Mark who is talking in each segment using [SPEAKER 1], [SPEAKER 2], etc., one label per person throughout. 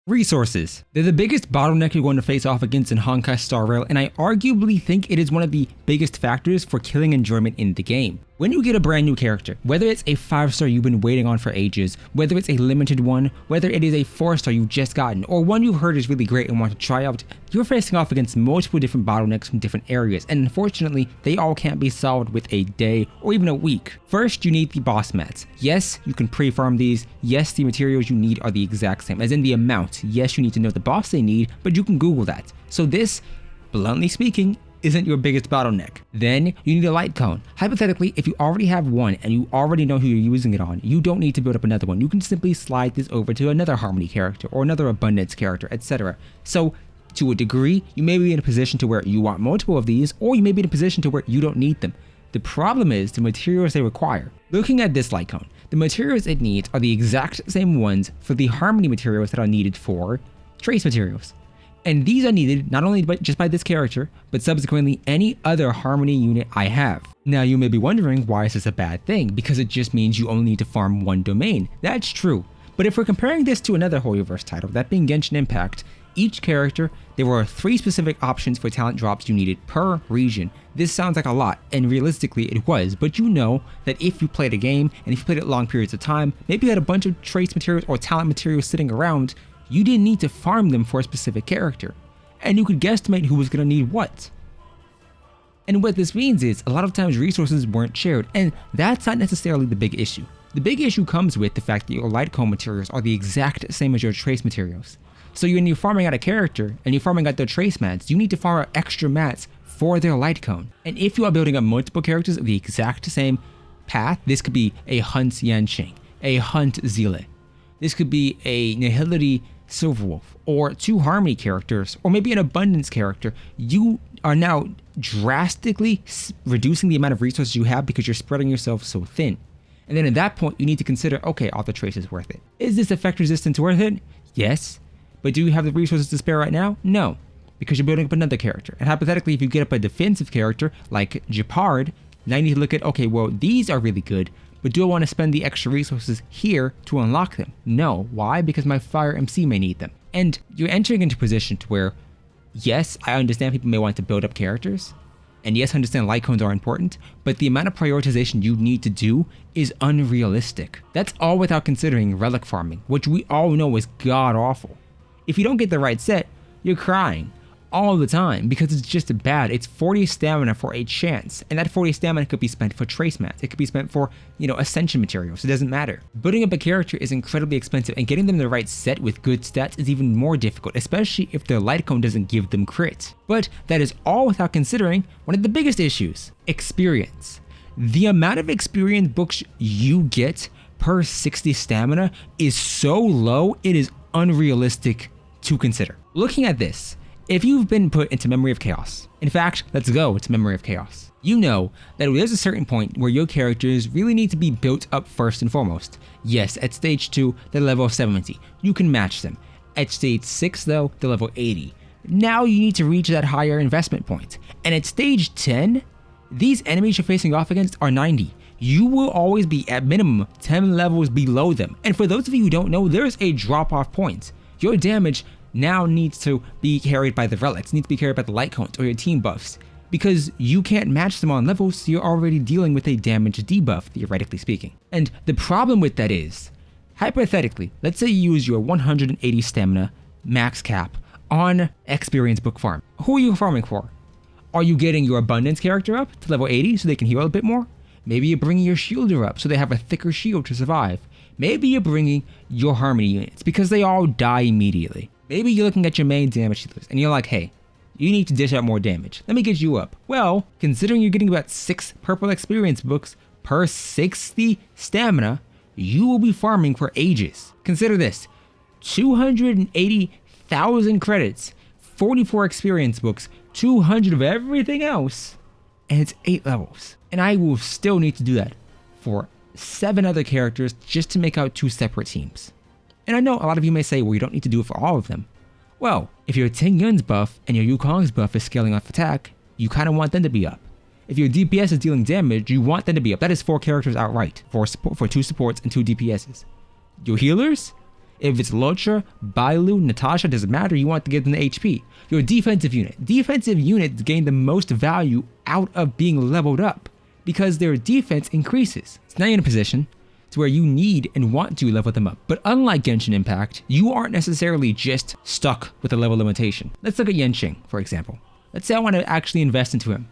[SPEAKER 1] Resources. They're the biggest bottleneck you're going to face off against in Honkai Star Rail, and I arguably think it is one of the biggest factors for killing enjoyment in the game. When you get a brand new character, whether it's a 5-star you've been waiting on for ages, whether it's a limited one, whether it is a 4-star you've just gotten, or one you've heard is really great and want to try out, you're facing off against multiple different bottlenecks from different areas, and unfortunately, they all can't be solved with a day or even a week. First, you need the boss mats. Yes, you can pre-farm these. Yes, the materials you need are the exact same, as in the amount. Yes, you need to know the boss they need, but you can Google that. So this, bluntly speaking, isn't your biggest bottleneck. Then you need a light cone. Hypothetically, if you already have one and you already know who you're using it on, you don't need to build up another one. You can simply slide this over to another Harmony character or another Abundance character, etc. So to a degree, you may be in a position to where you want multiple of these, or you may be in a position to where you don't need them. The problem is the materials they require. Looking at this light cone, the materials it needs are the exact same ones for the Harmony materials that are needed for Trace materials. And these are needed not only just by this character, but subsequently any other Harmony unit I have. Now you may be wondering, why is this a bad thing? Because it just means you only need to farm one domain. That's true. But if we're comparing this to another HoYoverse title, that being Genshin Impact, each character, there were 3 specific options for talent drops you needed per region. This sounds like a lot, and realistically it was, but you know that if you played a game, and if you played it long periods of time, maybe you had a bunch of trace materials or talent materials sitting around, you didn't need to farm them for a specific character, and you could guesstimate who was going to need what. And what this means is, a lot of times resources weren't shared, and that's not necessarily the big issue. The big issue comes with the fact that your light cone materials are the exact same as your trace materials. So when you're farming out a character, and you're farming out their trace mats, you need to farm out extra mats for their light cone. And if you are building up multiple characters of the exact same path, this could be a Hunt Yanqing, a Hunt Zile. This could be a Nihility Silverwolf, or 2 Harmony characters, or maybe an Abundance character. You are now drastically reducing the amount of resources you have because you're spreading yourself so thin. And then at that point, you need to consider, okay, are the traces worth it? Is this effect resistance worth it? Yes. But do you have the resources to spare right now? No. Because you're building up another character. And hypothetically, if you get up a defensive character like Japard, now you need to look at, okay, well, these are really good, but do I want to spend the extra resources here to unlock them? No. Why? Because my Fire MC may need them. And you're entering into a position to where, yes, I understand people may want to build up characters, and yes, I understand light cones are important, but the amount of prioritization you need to do is unrealistic. That's all without considering relic farming, which we all know is god-awful. If you don't get the right set, you're crying all the time because it's just bad. It's 40 stamina for a chance, and that 40 stamina could be spent for trace mats. It could be spent for, ascension materials. It doesn't matter. Building up a character is incredibly expensive, and getting them the right set with good stats is even more difficult, especially if their light cone doesn't give them crit. But that is all without considering one of the biggest issues: experience. The amount of experience books you get per 60 stamina is so low, it is unrealistic to consider. Looking at this, if you've been put into Memory of Chaos, in fact, let's go to Memory of Chaos, you know that there's a certain point where your characters really need to be built up first and foremost. Yes, at stage 2, they're level 70. You can match them. At stage 6 though, they're level 80. Now you need to reach that higher investment point. And at stage 10, these enemies you're facing off against are 90. You will always be at minimum 10 levels below them. And for those of you who don't know, there's a drop-off point. Your damage now needs to be carried by the relics, needs to be carried by the light cones or your team buffs, because you can't match them on levels, so you're already dealing with a damage debuff, theoretically speaking. And the problem with that is, hypothetically, let's say you use your 180 stamina max cap on experience book farm. Who are you farming for? Are you getting your Abundance character up to level 80 so they can heal a bit more? Maybe you're bringing your shielder up so they have a thicker shield to survive. Maybe you're bringing your Harmony units because they all die immediately. Maybe you're looking at your main damage dealers and you're like, hey, you need to dish out more damage. Let me get you up. Well, considering you're getting about 6 purple experience books per 60 stamina, you will be farming for ages. Consider this: 280,000 credits, 44 experience books, 200 of everything else, and it's 8 levels. And I will still need to do that for 7 other characters just to make out 2 separate teams. And I know a lot of you may say, well, you don't need to do it for all of them. Well, if your Ting Yun's buff and your Yukong's buff is scaling off attack, you kind of want them to be up. If your DPS is dealing damage, you want them to be up. That is 4 characters outright, for 2 supports and 2 DPSs. Your healers? If it's Lucha, Bailu, Natasha, doesn't matter, you want to give them the HP. Your defensive unit. Defensive units gain the most value out of being leveled up because their defense increases. So now you're in a position to where you need and want to level them up. But unlike Genshin Impact, you aren't necessarily just stuck with a level limitation. Let's look at Yenching, for example. Let's say I want to actually invest into him.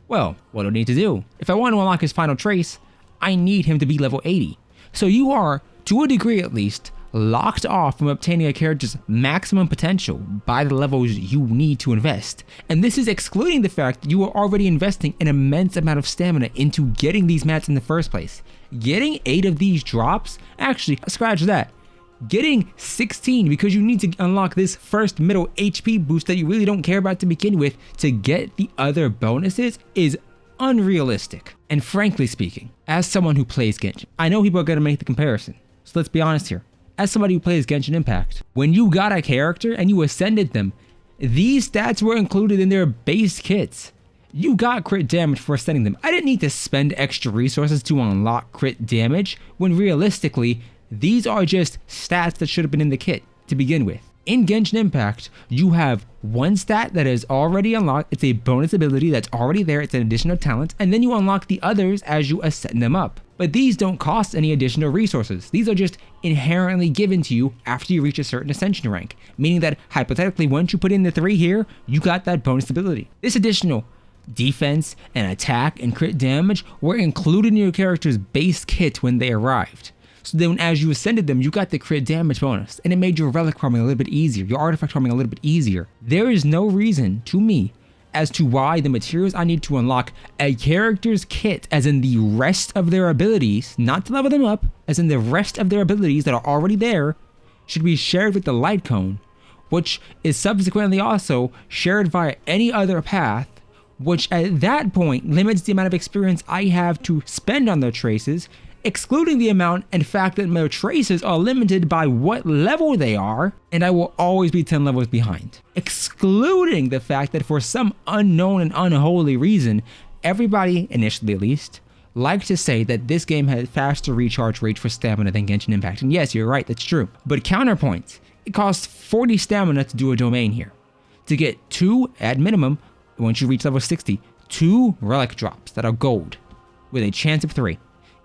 [SPEAKER 1] Well, what do I need to do? If I want to unlock his final trace, I need him to be level 80. So you are, to a degree at least, locked off from obtaining a character's maximum potential by the levels you need to invest. And this is excluding the fact that you are already investing an immense amount of stamina into getting these mats in the first place. Getting 8 of these drops, actually, scratch that. Getting 16 because you need to unlock this first middle HP boost that you really don't care about to begin with to get the other bonuses is unrealistic. And frankly speaking, as someone who plays Genshin, I know people are going to make the comparison. So let's be honest here. As somebody who plays Genshin Impact, when you got a character and you ascended them, these stats were included in their base kits. You got crit damage for ascending them. I didn't need to spend extra resources to unlock crit damage when realistically, these are just stats that should have been in the kit to begin with. In Genshin Impact, you have one stat that is already unlocked. It's a bonus ability that's already there. It's an additional talent. And then you unlock the others as you ascend them up. But these don't cost any additional resources. These are just inherently given to you after you reach a certain ascension rank. Meaning that hypothetically, once you put in the 3 here, you got that bonus ability. This additional defense and attack and crit damage were included in your character's base kit when they arrived. So then as you ascended them, you got the crit damage bonus, and it made your relic farming a little bit easier, your artifact farming a little bit easier. There is no reason to me as to why the materials I need to unlock a character's kit, as in the rest of their abilities, not to level them up, as in the rest of their abilities that are already there, should be shared with the light cone, which is subsequently also shared via any other path, which at that point limits the amount of experience I have to spend on their traces, excluding the amount and fact that my traces are limited by what level they are, and I will always be 10 levels behind. Excluding the fact that for some unknown and unholy reason, everybody, initially at least, like to say that this game has faster recharge rates for stamina than Genshin Impact. And yes, you're right, that's true. But counterpoint, it costs 40 stamina to do a domain here. To get 2, at minimum, once you reach level 60, 2 relic drops that are gold, with a chance of 3.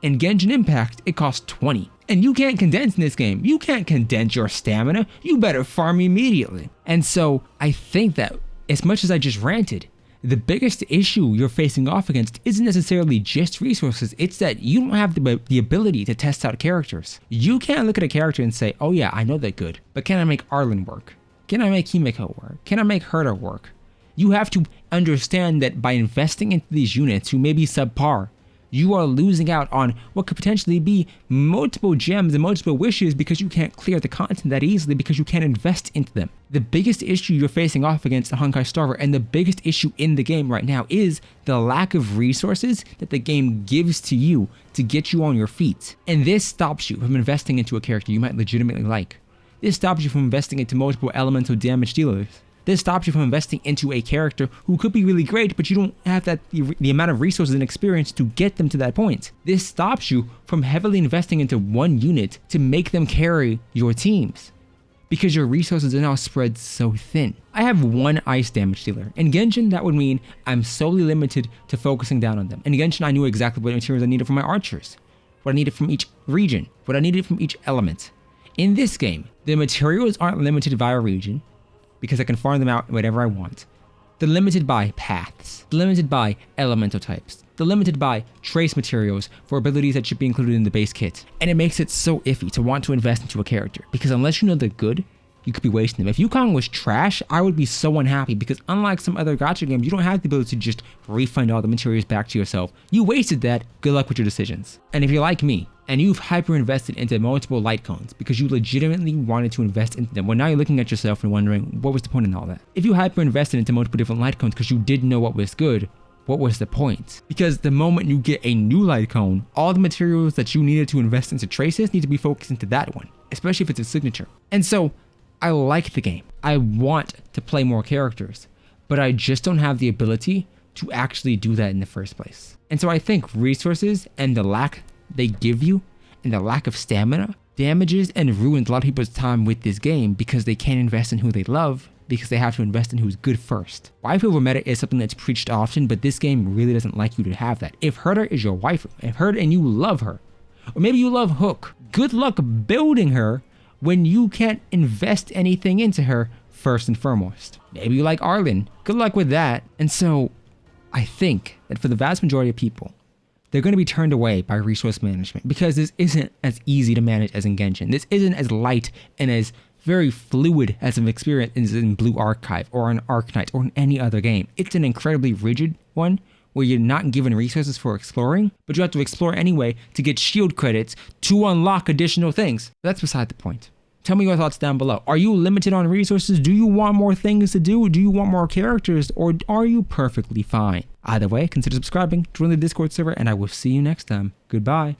[SPEAKER 1] In Genshin Impact, it costs 20. And you can't condense in this game. You can't condense your stamina. You better farm immediately. And so I think that as much as I just ranted, the biggest issue you're facing off against isn't necessarily just resources. It's that you don't have the ability to test out characters. You can't look at a character and say, oh yeah, I know they're good, but can I make Arlen work? Can I make Himeko work? Can I make Herta work? You have to understand that by investing into these units who may be subpar, you are losing out on what could potentially be multiple gems and multiple wishes because you can't clear the content that easily because you can't invest into them. The biggest issue you're facing off against the Honkai Star Rail, and the biggest issue in the game right now, is the lack of resources that the game gives to you to get you on your feet. And this stops you from investing into a character you might legitimately like. This stops you from investing into multiple elemental damage dealers. This stops you from investing into a character who could be really great, but you don't have the amount of resources and experience to get them to that point. This stops you from heavily investing into one unit to make them carry your teams, because your resources are now spread so thin. I have one ice damage dealer. In Genshin, that would mean I'm solely limited to focusing down on them. In Genshin, I knew exactly what materials I needed for my archers, what I needed from each region, what I needed from each element. In this game, the materials aren't limited via region, because I can farm them out whenever I want. They're limited by paths, they're limited by elemental types, they're limited by trace materials for abilities that should be included in the base kit. And it makes it so iffy to want to invest into a character, because unless you know they're good, you could be wasting them. If Yukong was trash, I would be so unhappy, because unlike some other gacha games, you don't have the ability to just refund all the materials back to yourself. You wasted that, good luck with your decisions. And if you're like me, and you've hyper-invested into multiple light cones because you legitimately wanted to invest into them, well, now you're looking at yourself and wondering, what was the point in all that? If you hyper-invested into multiple different light cones because you didn't know what was good, what was the point? Because the moment you get a new light cone, all the materials that you needed to invest into traces need to be focused into that one, especially if it's a signature. And so, I like the game. I want to play more characters, but I just don't have the ability to actually do that in the first place. And so I think resources and the lack they give you and the lack of stamina damages and ruins a lot of people's time with this game because they can't invest in who they love because they have to invest in who's good first. Wife over meta is something that's preached often, but this game really doesn't like you to have that. If Herder is your wife, if Herder and you love her, or maybe you love Hook, good luck building her when you can't invest anything into her first and foremost. Maybe you like Arlen, good luck with that. And so I think that for the vast majority of people, they're going to be turned away by resource management because this isn't as easy to manage as in Genshin. This isn't as light and as very fluid as an experience as in Blue Archive or in Arknights or in any other game. It's an incredibly rigid one where you're not given resources for exploring, but you have to explore anyway to get shield credits to unlock additional things. But that's beside the point. Tell me your thoughts down below. Are you limited on resources? Do you want more things to do? Do you want more characters? Or are you perfectly fine? Either way, consider subscribing, join the Discord server, and I will see you next time. Goodbye.